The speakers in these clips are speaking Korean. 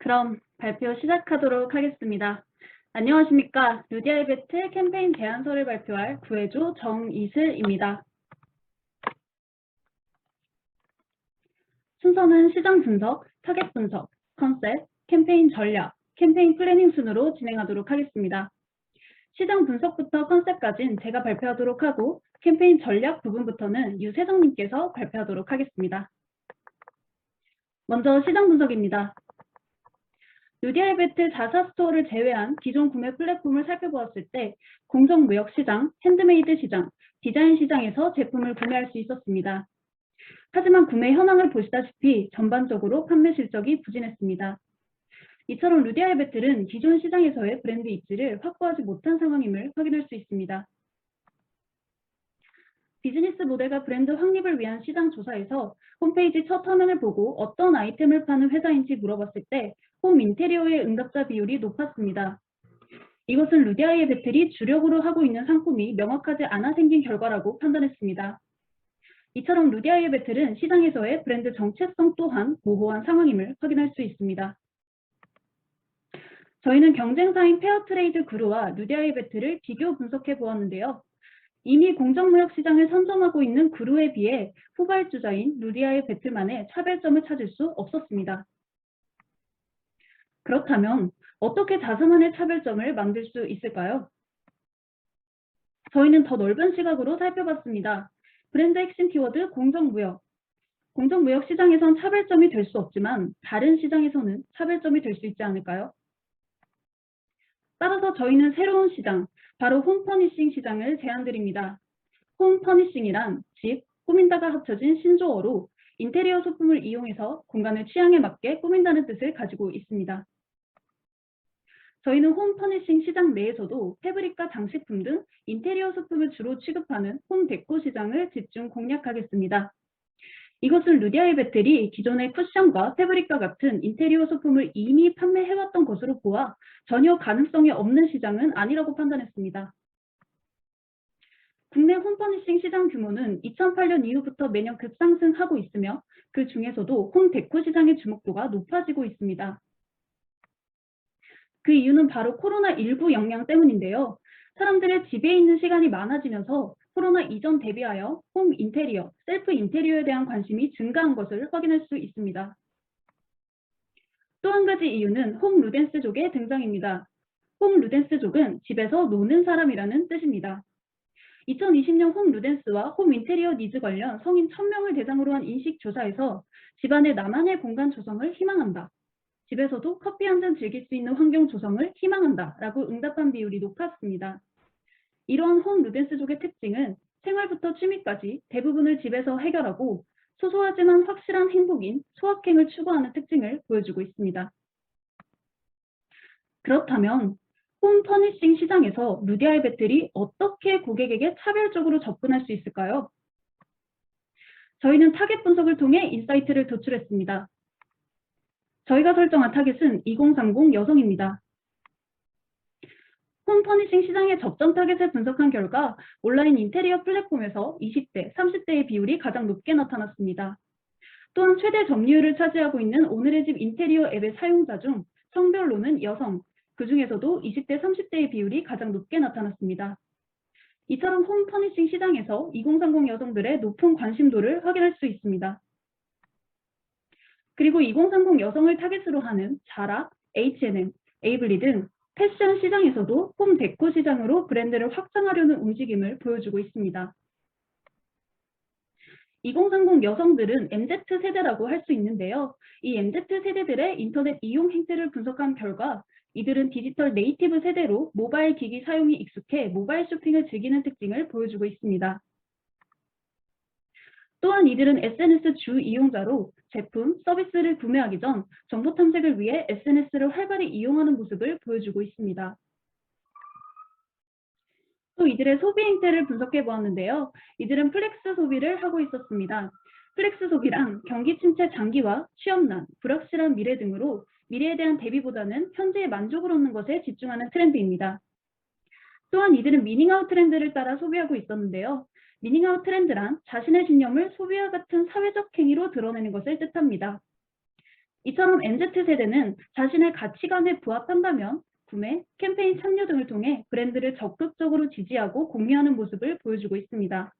그럼 발표 시작하도록 하겠습니다. 안녕하십니까. 루디알베트 캠페인 제안서를 발표할 구해조 정이슬입니다. 순서는 시장 분석, 타겟 분석, 컨셉, 캠페인 전략, 캠페인 플래닝 순으로 진행하도록 하겠습니다. 시장 분석부터 컨셉까지는 제가 발표하도록 하고 캠페인 전략 부분부터는 유세정님께서 발표하도록 하겠습니다. 먼저 시장 분석입니다. 루디알베트 자사 스토어를 제외한 기존 구매 플랫폼을 살펴보았을 때 공정무역 시장, 핸드메이드 시장, 디자인 시장에서 제품을 구매할 수 있었습니다. 하지만 구매 현황을 보시다시피 전반적으로 판매 실적이 부진했습니다. 이처럼 루디알베트는 기존 시장에서의 브랜드 입지를 확보하지 못한 상황임을 확인할 수 있습니다. 비즈니스 모델과 브랜드 확립을 위한 시장 조사에서 홈페이지 첫 화면을 보고 어떤 아이템을 파는 회사인지 물어봤을 때 홈 인테리어의 응답자 비율이 높았습니다. 이것은 루디알베트이 주력으로 하고 있는 상품이 명확하지 않아 생긴 결과라고 판단했습니다. 이처럼 루디알베트는 시장에서의 브랜드 정체성 또한 모호한 상황임을 확인할 수 있습니다. 저희는 경쟁사인 페어트레이드 그루와 루디알베트를 비교 분석해 보았는데요. 이미 공정무역 시장을 선점하고 있는 그루에 비해 후발주자인 루디알베트만의 차별점을 찾을 수 없었습니다. 그렇다면 어떻게 자사만의 차별점을 만들 수 있을까요? 저희는 더 넓은 시각으로 살펴봤습니다. 브랜드 핵심 키워드 공정무역. 공정무역 시장에선 차별점이 될 수 없지만 다른 시장에서는 차별점이 될 수 있지 않을까요? 따라서 저희는 새로운 시장, 바로 홈퍼니싱 시장을 제안드립니다. 홈퍼니싱이란 집, 꾸민다가 합쳐진 신조어로 인테리어 소품을 이용해서 공간을 취향에 맞게 꾸민다는 뜻을 가지고 있습니다. 저희는 홈퍼니싱 시장 내에서도 패브릭과 장식품 등 인테리어 소품을 주로 취급하는 홈데코 시장을 집중 공략하겠습니다. 이것은 루디알베트이 기존의 쿠션과 패브릭과 같은 인테리어 소품을 이미 판매해왔던 것으로 보아 전혀 가능성이 없는 시장은 아니라고 판단했습니다. 국내 홈퍼니싱 시장 규모는 2008년 이후부터 매년 급상승하고 있으며 그 중에서도 홈데코 시장의 주목도가 높아지고 있습니다. 그 이유는 바로 코로나19 영향 때문인데요. 사람들의 집에 있는 시간이 많아지면서 코로나 이전 대비하여 홈 인테리어, 셀프 인테리어에 대한 관심이 증가한 것을 확인할 수 있습니다. 또 한 가지 이유는 홈 루덴스족의 등장입니다. 홈 루덴스족은 집에서 노는 사람이라는 뜻입니다. 2020년 홈 루덴스와 홈 인테리어 니즈 관련 성인 1000명을 대상으로 한 인식조사에서 집안의 나만의 공간 조성을 희망한다. 집에서도 커피 한 잔 즐길 수 있는 환경 조성을 희망한다 라고 응답한 비율이 높았습니다. 이러한 홈 루덴스족의 특징은 생활부터 취미까지 대부분을 집에서 해결하고 소소하지만 확실한 행복인 소확행을 추구하는 특징을 보여주고 있습니다. 그렇다면 홈 퍼니싱 시장에서 루디알베트이 어떻게 고객에게 차별적으로 접근할 수 있을까요? 저희는 타겟 분석을 통해 인사이트를 도출했습니다. 저희가 설정한 타겟은 2030 여성입니다. 홈 퍼니싱 시장의 적정 타겟을 분석한 결과 온라인 인테리어 플랫폼에서 20대, 30대의 비율이 가장 높게 나타났습니다. 또한 최대 점유율을 차지하고 있는 오늘의 집 인테리어 앱의 사용자 중 성별로는 여성, 그 중에서도 20대, 30대의 비율이 가장 높게 나타났습니다. 이처럼 홈 퍼니싱 시장에서 2030 여성들의 높은 관심도를 확인할 수 있습니다. 그리고 2030 여성을 타겟으로 하는 자라, H&M, 에이블리 등 패션 시장에서도 홈 데코 시장으로 브랜드를 확장하려는 움직임을 보여주고 있습니다. 2030 여성들은 MZ세대라고 할 수 있는데요. 이 MZ세대들의 인터넷 이용 행태를 분석한 결과 이들은 디지털 네이티브 세대로 모바일 기기 사용이 익숙해 모바일 쇼핑을 즐기는 특징을 보여주고 있습니다. 또한 이들은 SNS 주 이용자로 제품, 서비스를 구매하기 전 정보 탐색을 위해 SNS를 활발히 이용하는 모습을 보여주고 있습니다. 또 이들의 소비 행태를 분석해 보았는데요. 이들은 플렉스 소비를 하고 있었습니다. 플렉스 소비란 경기 침체 장기화, 취업난, 불확실한 미래 등으로 미래에 대한 대비보다는 현재의 만족을 얻는 것에 집중하는 트렌드입니다. 또한 이들은 미닝아웃 트렌드를 따라 소비하고 있었는데요. 미닝아웃 트렌드란 자신의 신념을 소비와 같은 사회적 행위로 드러내는 것을 뜻합니다. 이처럼 MZ세대는 자신의 가치관에 부합한다면 구매, 캠페인 참여 등을 통해 브랜드를 적극적으로 지지하고 공유하는 모습을 보여주고 있습니다.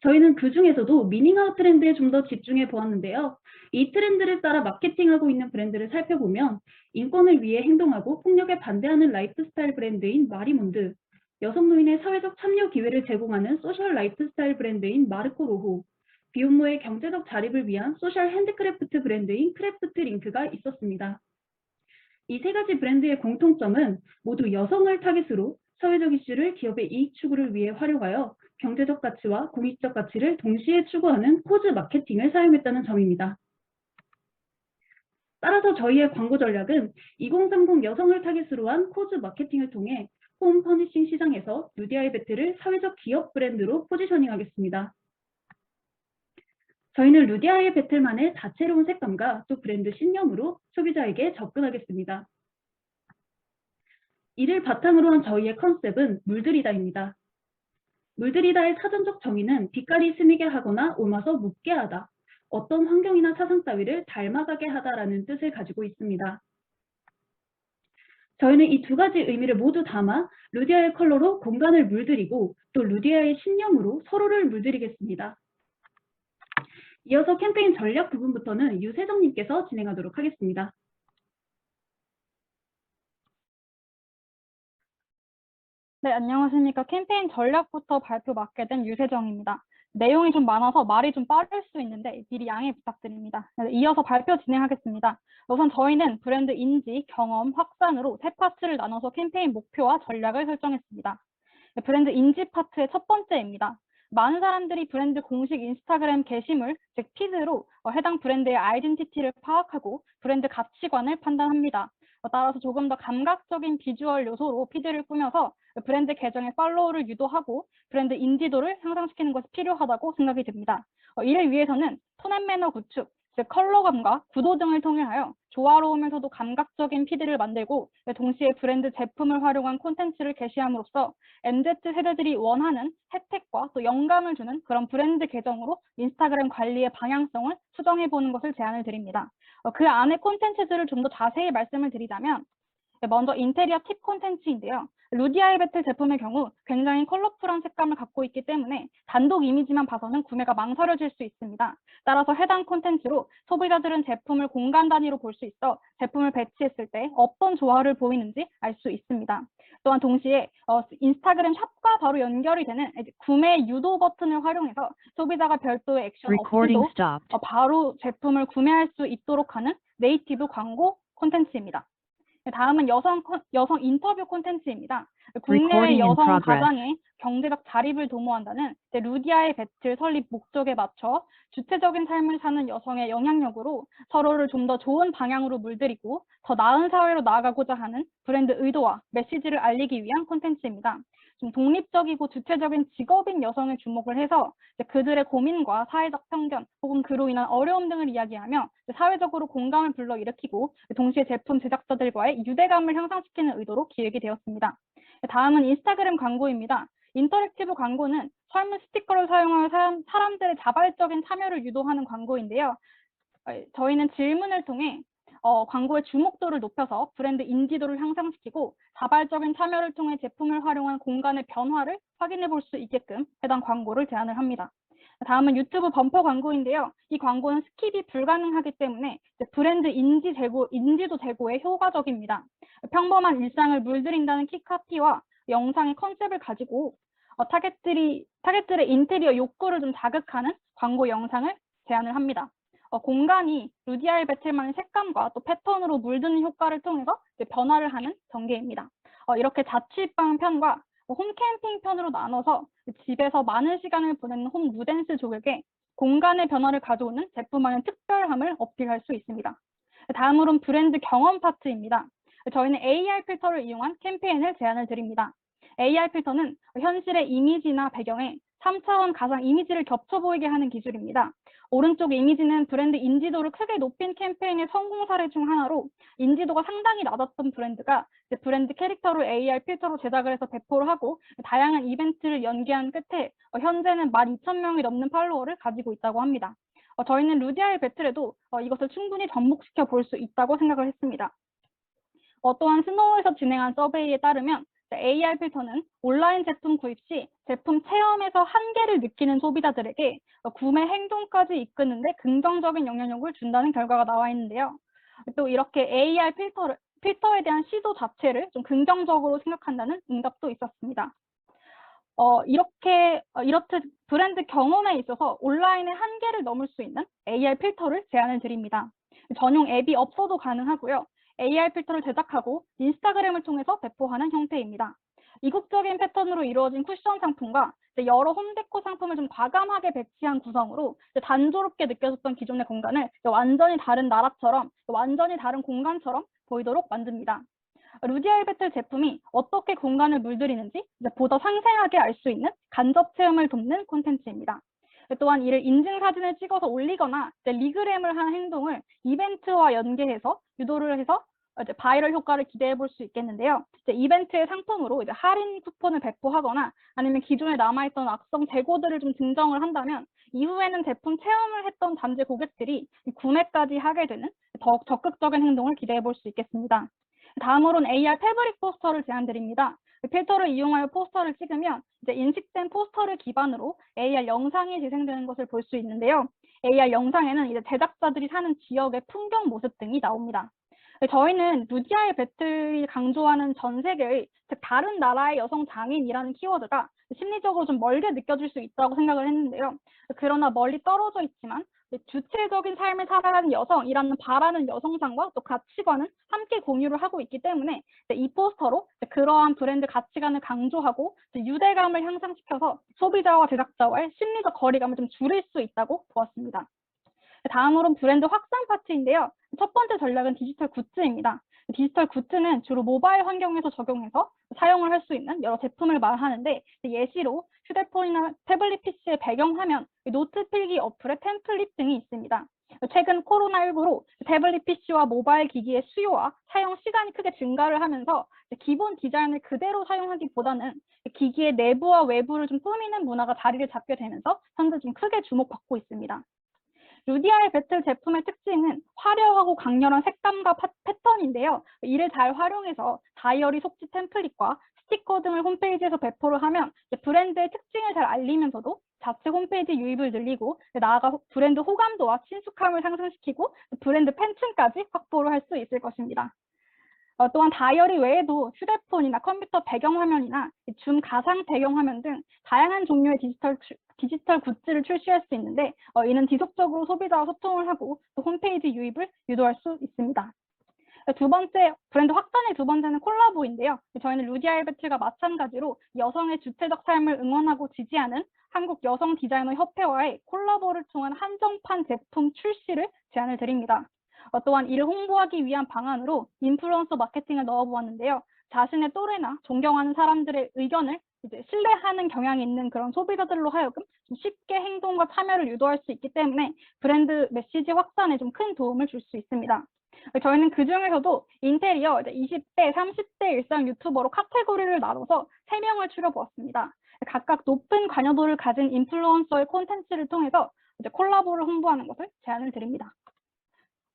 저희는 그중에서도 미닝아웃 트렌드에 좀 더 집중해 보았는데요. 이 트렌드를 따라 마케팅하고 있는 브랜드를 살펴보면 인권을 위해 행동하고 폭력에 반대하는 라이프스타일 브랜드인 마리몬드, 여성 노인의 사회적 참여 기회를 제공하는 소셜 라이프스타일 브랜드인 마르코 로호, 비혼모의 경제적 자립을 위한 소셜 핸드크래프트 브랜드인 크래프트 링크가 있었습니다. 이 세 가지 브랜드의 공통점은 모두 여성을 타깃으로 사회적 이슈를 기업의 이익 추구를 위해 활용하여 경제적 가치와 공익적 가치를 동시에 추구하는 코즈 마케팅을 사용했다는 점입니다. 따라서 저희의 광고 전략은 2030 여성을 타깃으로 한 코즈 마케팅을 통해 홈 퍼니싱 시장에서 루디아이 배틀을 사회적 기업 브랜드로 포지셔닝하겠습니다. 저희는 루디아이 배틀만의 다채로운 색감과 또 브랜드 신념으로 소비자에게 접근하겠습니다. 이를 바탕으로 한 저희의 컨셉은 물들이다입니다. 물들이다의 사전적 정의는 빛깔이 스미게 하거나 옮아서 묻게 하다, 어떤 환경이나 사상 따위를 닮아가게 하다라는 뜻을 가지고 있습니다. 저희는 이 두 가지 의미를 모두 담아 루디아의 컬러로 공간을 물들이고 또 루디아의 신념으로 서로를 물들이겠습니다. 이어서 캠페인 전략 부분부터는 유세정님께서 진행하도록 하겠습니다. 네, 안녕하십니까. 캠페인 전략부터 발표 맡게 된 유세정입니다. 내용이 좀 많아서 말이 좀 빠를 수 있는데 미리 양해 부탁드립니다. 네, 이어서 발표 진행하겠습니다. 우선 저희는 브랜드 인지, 경험, 확산으로 세 파트를 나눠서 캠페인 목표와 전략을 설정했습니다. 네, 브랜드 인지 파트의 첫 번째입니다. 많은 사람들이 브랜드 공식 인스타그램 게시물, 즉 피드로 해당 브랜드의 아이덴티티를 파악하고 브랜드 가치관을 판단합니다. 따라서 조금 더 감각적인 비주얼 요소로 피드를 꾸며서 브랜드 계정의 팔로우를 유도하고 브랜드 인지도를 향상시키는 것이 필요하다고 생각이 듭니다. 이를 위해서는 톤앤매너 구축, 즉 컬러감과 구도 등을 통해하여 조화로우면서도 감각적인 피드를 만들고 동시에 브랜드 제품을 활용한 콘텐츠를 게시함으로써 MZ세대들이 원하는 혜택과 또 영감을 주는 그런 브랜드 계정으로 인스타그램 관리의 방향성을 수정해보는 것을 제안을 드립니다. 그 안에 콘텐츠들을 좀 더 자세히 말씀을 드리자면 먼저 인테리어 팁 콘텐츠인데요. 루디아이 배틀 제품의 경우 굉장히 컬러풀한 색감을 갖고 있기 때문에 단독 이미지만 봐서는 구매가 망설여질 수 있습니다. 따라서 해당 콘텐츠로 소비자들은 제품을 공간 단위로 볼 수 있어 제품을 배치했을 때 어떤 조화를 보이는지 알 수 있습니다. 또한 동시에 인스타그램 샵과 바로 연결이 되는 구매 유도 버튼을 활용해서 소비자가 별도의 액션 없이도 바로 제품을 구매할 수 있도록 하는 네이티브 광고 콘텐츠입니다. 다음은 여성 인터뷰 콘텐츠입니다. 국내외 여성 가장의 경제적 자립을 도모한다는 루디아의 배틀 설립 목적에 맞춰 주체적인 삶을 사는 여성의 영향력으로 서로를 좀 더 좋은 방향으로 물들이고 더 나은 사회로 나아가고자 하는 브랜드 의도와 메시지를 알리기 위한 콘텐츠입니다. 좀 독립적이고 주체적인 직업인 여성을 주목을 해서 그들의 고민과 사회적 편견 혹은 그로 인한 어려움 등을 이야기하며 사회적으로 공감을 불러일으키고 동시에 제품 제작자들과의 유대감을 향상시키는 의도로 기획이 되었습니다. 다음은 인스타그램 광고입니다. 인터랙티브 광고는 설문 스티커를 사용하여 사람들의 자발적인 참여를 유도하는 광고인데요. 저희는 질문을 통해 광고의 주목도를 높여서 브랜드 인지도를 향상시키고 자발적인 참여를 통해 제품을 활용한 공간의 변화를 확인해 볼 수 있게끔 해당 광고를 제안을 합니다. 다음은 유튜브 범퍼 광고인데요. 이 광고는 스킵이 불가능하기 때문에 브랜드 인지도 제고에 효과적입니다. 평범한 일상을 물들인다는 키카피와 영상의 컨셉을 가지고 타겟들의 인테리어 욕구를 좀 자극하는 광고 영상을 제안을 합니다. 공간이 루디아이 배틀만의 색감과 또 패턴으로 물드는 효과를 통해서 변화를 하는 전개입니다. 이렇게 자취방 편과 홈캠핑 편으로 나눠서 집에서 많은 시간을 보내는 홈 누댄스 족에게 공간의 변화를 가져오는 제품만의 특별함을 어필할 수 있습니다. 다음으로는 브랜드 경험 파트입니다. 저희는 AR 필터를 이용한 캠페인을 제안을 드립니다. AR 필터는 현실의 이미지나 배경에 3차원 가상 이미지를 겹쳐 보이게 하는 기술입니다. 오른쪽 이미지는 브랜드 인지도를 크게 높인 캠페인의 성공 사례 중 하나로 인지도가 상당히 낮았던 브랜드가 브랜드 캐릭터를 AR 필터로 제작을 해서 배포를 하고 다양한 이벤트를 연계한 끝에 현재는 12,000명이 넘는 팔로워를 가지고 있다고 합니다. 저희는 루디아의 배틀에도 이것을 충분히 접목시켜 볼 수 있다고 생각을 했습니다. 또한 스노우에서 진행한 서베이에 따르면 AR 필터는 온라인 제품 구입 시 제품 체험에서 한계를 느끼는 소비자들에게 구매 행동까지 이끄는데 긍정적인 영향력을 준다는 결과가 나와 있는데요. 또 이렇게 AR 필터에 대한 시도 자체를 좀 긍정적으로 생각한다는 응답도 있었습니다. 이렇듯 브랜드 경험에 있어서 온라인의 한계를 넘을 수 있는 AR 필터를 제안을 드립니다. 전용 앱이 없어도 가능하고요. AR 필터를 제작하고 인스타그램을 통해서 배포하는 형태입니다. 이국적인 패턴으로 이루어진 쿠션 상품과 여러 홈데코 상품을 좀 과감하게 배치한 구성으로 단조롭게 느껴졌던 기존의 공간을 완전히 다른 나라처럼, 완전히 다른 공간처럼 보이도록 만듭니다. 루디아이 배틀 제품이 어떻게 공간을 물들이는지 보다 상세하게 알 수 있는 간접 체험을 돕는 콘텐츠입니다. 또한 이를 인증 사진을 찍어서 올리거나 리그램을 한 행동을 이벤트와 연계해서 유도를 해서 바이럴 효과를 기대해 볼 수 있겠는데요. 이벤트의 상품으로 할인 쿠폰을 배포하거나 아니면 기존에 남아있던 악성 재고들을 좀 증정을 한다면 이후에는 제품 체험을 했던 잠재 고객들이 구매까지 하게 되는 더욱 적극적인 행동을 기대해 볼 수 있겠습니다. 다음으로는 AR 패브릭 포스터를 제안드립니다. 필터를 이용하여 포스터를 찍으면 인식된 포스터를 기반으로 AR 영상이 재생되는 것을 볼 수 있는데요. AR 영상에는 제작자들이 사는 지역의 풍경 모습 등이 나옵니다. 저희는 루디아의 배틀이 강조하는 전 세계의 다른 나라의 여성 장인이라는 키워드가 심리적으로 좀 멀게 느껴질 수 있다고 생각을 했는데요. 그러나 멀리 떨어져 있지만 주체적인 삶을 살아가는 여성이라는 바라는 여성상과 또 가치관은 함께 공유를 하고 있기 때문에 이 포스터로 그러한 브랜드 가치관을 강조하고 유대감을 향상시켜서 소비자와 제작자와의 심리적 거리감을 좀 줄일 수 있다고 보았습니다. 다음으로는 브랜드 확산 파트인데요. 첫 번째 전략은 디지털 굿즈입니다. 디지털 굿즈는 주로 모바일 환경에서 적용해서 사용을 할 수 있는 여러 제품을 말하는데 예시로 휴대폰이나 태블릿 PC의 배경화면, 노트 필기 어플의 템플릿 등이 있습니다. 최근 코로나19로 태블릿 PC와 모바일 기기의 수요와 사용 시간이 크게 증가를 하면서 기본 디자인을 그대로 사용하기보다는 기기의 내부와 외부를 좀 꾸미는 문화가 자리를 잡게 되면서 현재 좀 크게 주목받고 있습니다. 루디아의 배틀 제품의 특징은 화려하고 강렬한 색감과 패턴인데요. 이를 잘 활용해서 다이어리 속지 템플릿과 스티커 등을 홈페이지에서 배포를 하면 브랜드의 특징을 잘 알리면서도 자체 홈페이지 유입을 늘리고 나아가 브랜드 호감도와 친숙함을 상승시키고 브랜드 팬층까지 확보를 할 수 있을 것입니다. 또한 다이어리 외에도 휴대폰이나 컴퓨터 배경화면이나 줌 가상 배경화면 등 다양한 종류의 디지털 굿즈를 출시할 수 있는데 이는 지속적으로 소비자와 소통을 하고 또 홈페이지 유입을 유도할 수 있습니다. 두 번째, 브랜드 확산의 두 번째는 콜라보인데요. 저희는 루디아의 배틀과 마찬가지로 여성의 주체적 삶을 응원하고 지지하는 한국 여성 디자이너 협회와의 콜라보를 통한 한정판 제품 출시를 제안을 드립니다. 또한 이를 홍보하기 위한 방안으로 인플루언서 마케팅을 넣어보았는데요. 자신의 또래나 존경하는 사람들의 의견을 신뢰하는 경향이 있는 그런 소비자들로 하여금 좀 쉽게 행동과 참여를 유도할 수 있기 때문에 브랜드 메시지 확산에 좀 큰 도움을 줄 수 있습니다. 저희는 그중에서도 인테리어 20대, 30대 일상 유튜버로 카테고리를 나눠서 3명을 추려보았습니다. 각각 높은 관여도를 가진 인플루언서의 콘텐츠를 통해서 콜라보를 홍보하는 것을 제안을 드립니다.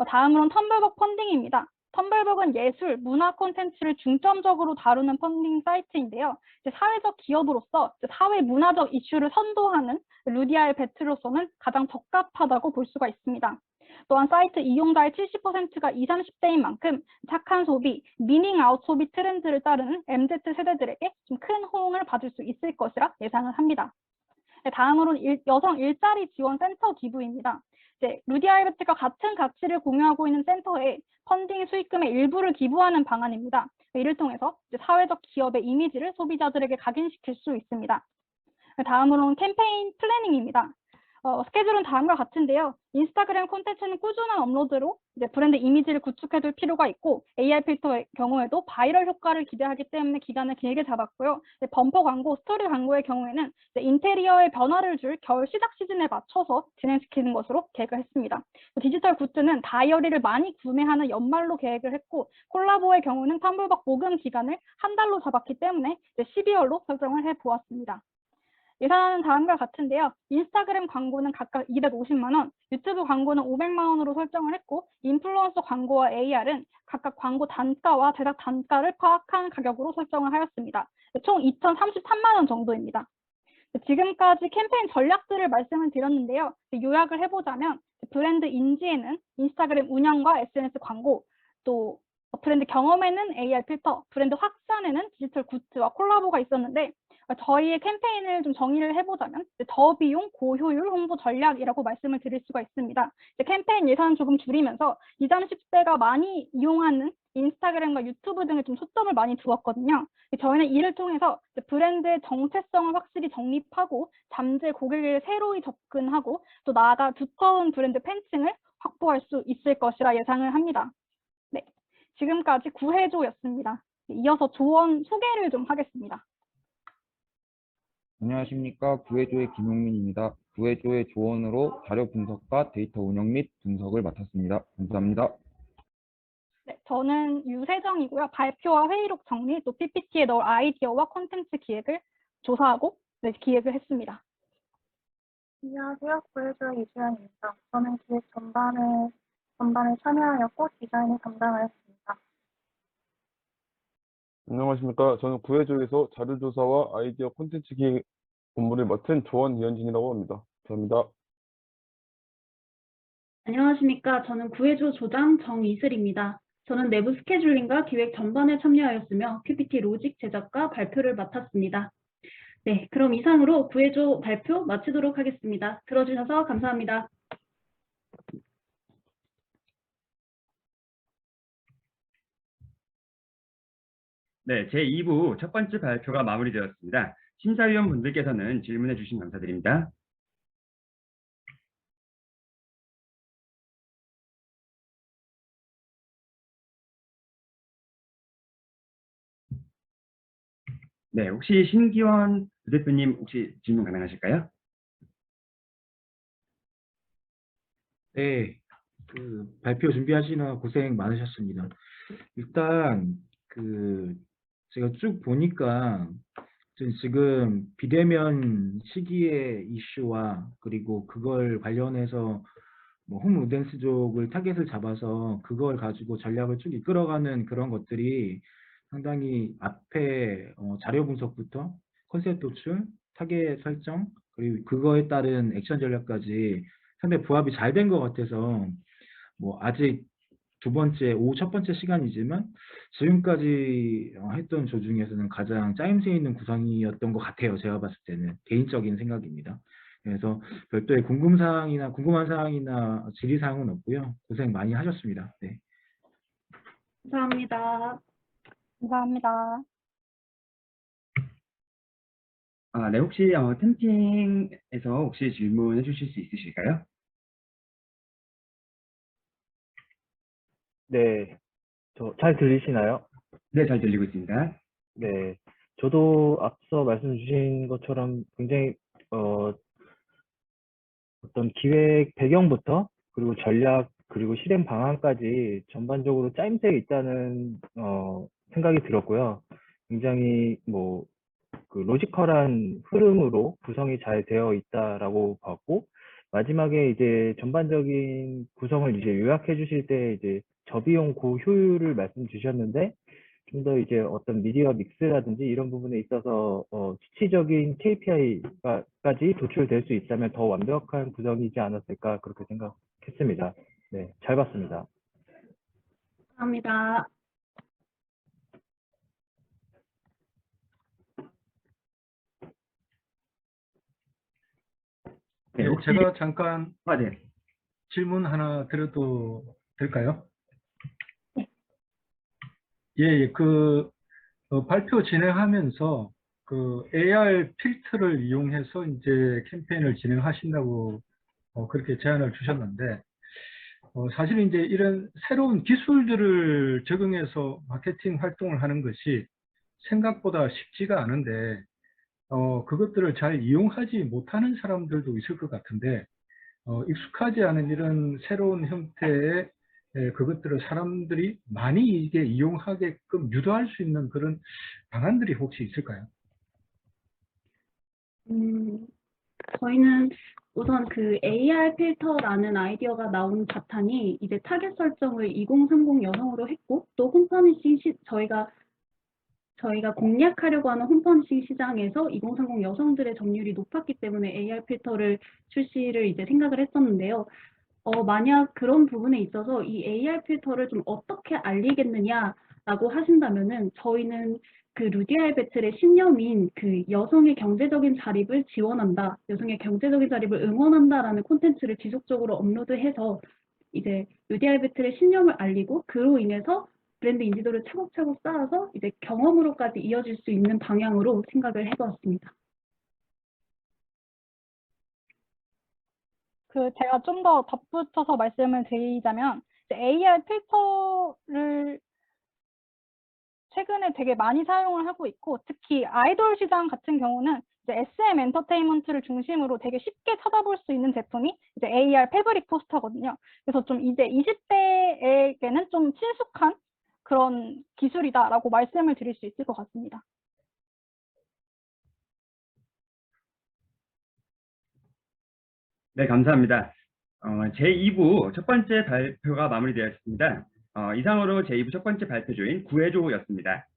다음으로는 텀블벅 펀딩입니다. 텀블벅은 예술, 문화 콘텐츠를 중점적으로 다루는 펀딩 사이트인데요. 사회적 기업으로서 사회 문화적 이슈를 선도하는 루디아의 배틀로서는 가장 적합하다고 볼 수가 있습니다. 또한 사이트 이용자의 70%가 20, 30대인 만큼 착한 소비, 미닝 아웃 소비 트렌드를 따르는 MZ세대들에게 좀 큰 호응을 받을 수 있을 것이라 예상을 합니다. 다음으로는 여성 일자리 지원 센터 기부입니다. 루디아이 배틀과 같은 가치를 공유하고 있는 센터에 펀딩 수익금의 일부를 기부하는 방안입니다. 이를 통해서 사회적 기업의 이미지를 소비자들에게 각인시킬 수 있습니다. 다음으로는 캠페인 플래닝입니다. 스케줄은 다음과 같은데요. 인스타그램 콘텐츠는 꾸준한 업로드로 브랜드 이미지를 구축해둘 필요가 있고 AR 필터의 경우에도 바이럴 효과를 기대하기 때문에 기간을 길게 잡았고요. 범퍼 광고, 스토리 광고의 경우에는 인테리어의 변화를 줄 겨울 시작 시즌에 맞춰서 진행시키는 것으로 계획을 했습니다. 디지털 굿즈는 다이어리를 많이 구매하는 연말로 계획을 했고 콜라보의 경우는 텀블벅 모금 기간을 한 달로 잡았기 때문에 12월로 설정을 해보았습니다. 예산은 다음과 같은데요. 인스타그램 광고는 각각 250만 원, 유튜브 광고는 500만 원으로 설정을 했고, 인플루언서 광고와 AR은 각각 광고 단가와 제작 단가를 파악한 가격으로 설정을 하였습니다. 총 2,033만 원 정도입니다. 지금까지 캠페인 전략들을 말씀을 드렸는데요. 요약을 해보자면 브랜드 인지에는 인스타그램 운영과 SNS 광고, 또 브랜드 경험에는 AR 필터, 브랜드 확산에는 디지털 굿즈와 콜라보가 있었는데 저희의 캠페인을 좀 정의를 해보자면 저비용 고효율 홍보 전략이라고 말씀을 드릴 수가 있습니다. 캠페인 예산을 조금 줄이면서 20, 30대가 많이 이용하는 인스타그램과 유튜브 등에 좀 초점을 많이 두었거든요. 저희는 이를 통해서 브랜드의 정체성을 확실히 정립하고 잠재 고객을 새로이 접근하고 또 나아가 두터운 브랜드 팬층을 확보할 수 있을 것이라 예상을 합니다. 네, 지금까지 구해조였습니다. 이어서 조언 소개를 좀 하겠습니다. 안녕하십니까. 구해조의 김용민입니다. 구해조의 조언으로 자료 분석과 데이터 운영 및 분석을 맡았습니다. 감사합니다. 네, 저는 유세정이고요. 발표와 회의록 정리, 또 PPT에 넣을 아이디어와 콘텐츠 기획을 조사하고 기획을 했습니다. 안녕하세요. 구해조의 이주연입니다. 저는 기획 전반에 참여하였고 디자인을 담당하였습니다. 안녕하십니까. 저는 구해조에서 자료조사와 아이디어 콘텐츠 기획 본부를 맡은 조원 이현진이라고 합니다. 감사합니다. 안녕하십니까. 저는 구해조 조장 정이슬입니다. 저는 내부 스케줄링과 기획 전반에 참여하였으며 PPT 로직 제작과 발표를 맡았습니다. 네, 그럼 이상으로 구해조 발표 마치도록 하겠습니다. 들어주셔서 감사합니다. 네, 제2부 첫 번째 발표가 마무리되었습니다. 심사위원분들께서는 질문해 주신 감사드립니다. 네, 혹시 신기원 부대표님 혹시 질문 가능하실까요? 네, 발표 준비하시느라 고생 많으셨습니다. 일단 제가 쭉 보니까 지금 비대면 시기의 이슈와 그리고 그걸 관련해서 뭐 홈루덴스족을 타겟을 잡아서 그걸 가지고 전략을 쭉 이끌어가는 그런 것들이 상당히 앞에 자료 분석부터 컨셉 도출, 타겟 설정, 그리고 그거에 따른 액션 전략까지 상당히 부합이 잘 된 것 같아서 뭐 아직 오후 첫 번째 시간이지만 지금까지 했던 조 중에서는 가장 짜임새 있는 구성이었던 것 같아요. 제가 봤을 때는 개인적인 생각입니다. 그래서 별도의 궁금한 사항이나 질의사항은 없고요. 고생 많이 하셨습니다. 네. 감사합니다. 감사합니다. 네, 혹시 템팅에서 혹시 질문해 주실 수 있으실까요? 네, 잘 들리시나요? 네, 잘 들리고 있습니다. 네, 저도 앞서 말씀 주신 것처럼 굉장히 어떤 기획 배경부터 그리고 전략 그리고 실행 방안까지 전반적으로 짜임새 있다는 생각이 들었고요. 굉장히 로지컬한 흐름으로 구성이 잘 되어 있다라고 봤고, 마지막에 이제 전반적인 구성을 이제 요약해 주실 때 이제 저비용 고효율을 말씀 주셨는데, 좀 더 이제 어떤 미디어 믹스라든지 이런 부분에 있어서 수치적인 KPI까지 도출될 수 있다면 더 완벽한 구성이지 않았을까 그렇게 생각했습니다. 네, 잘 봤습니다. 감사합니다. 네, 혹시 제가 잠깐 네. 질문 하나 드려도 될까요? 예, 발표 진행하면서 AR 필터를 이용해서 이제 캠페인을 진행하신다고 그렇게 제안을 주셨는데, 사실 이제 이런 새로운 기술들을 적용해서 마케팅 활동을 하는 것이 생각보다 쉽지가 않은데, 그것들을 잘 이용하지 못하는 사람들도 있을 것 같은데, 익숙하지 않은 이런 새로운 형태의 그것들을 사람들이 많이 이게 이용하게끔 유도할 수 있는 그런 방안들이 혹시 있을까요? 저희는 우선 그 AR 필터라는 아이디어가 나온 자탄이 이제 타겟 설정을 2030 여성으로 했고, 또 홈퍼니싱 저희가 공략하려고 하는 홈퍼니싱 시장에서 2030 여성들의 점유율이 높았기 때문에 AR 필터를 출시를 이제 생각을 했었는데요. 만약 그런 부분에 있어서 이 AR 필터를 좀 어떻게 알리겠느냐라고 하신다면은 저희는 그 루디알 배틀의 신념인 그 여성의 경제적인 자립을 지원한다, 여성의 경제적인 자립을 응원한다라는 콘텐츠를 지속적으로 업로드해서 이제 루디알 배틀의 신념을 알리고 그로 인해서 브랜드 인지도를 차곡차곡 쌓아서 이제 경험으로까지 이어질 수 있는 방향으로 생각을 해보았습니다. 제가 좀 더 덧붙여서 말씀을 드리자면, 이제 AR 필터를 최근에 되게 많이 사용을 하고 있고, 특히 아이돌 시장 같은 경우는 이제 SM 엔터테인먼트를 중심으로 되게 쉽게 찾아볼 수 있는 제품이 이제 AR 패브릭 포스터거든요. 그래서 좀 이제 20대에게는 좀 친숙한 그런 기술이다라고 말씀을 드릴 수 있을 것 같습니다. 네, 감사합니다. 제2부 첫 번째 발표가 마무리되었습니다. 이상으로 제2부 첫 번째 발표조인 구해조였습니다.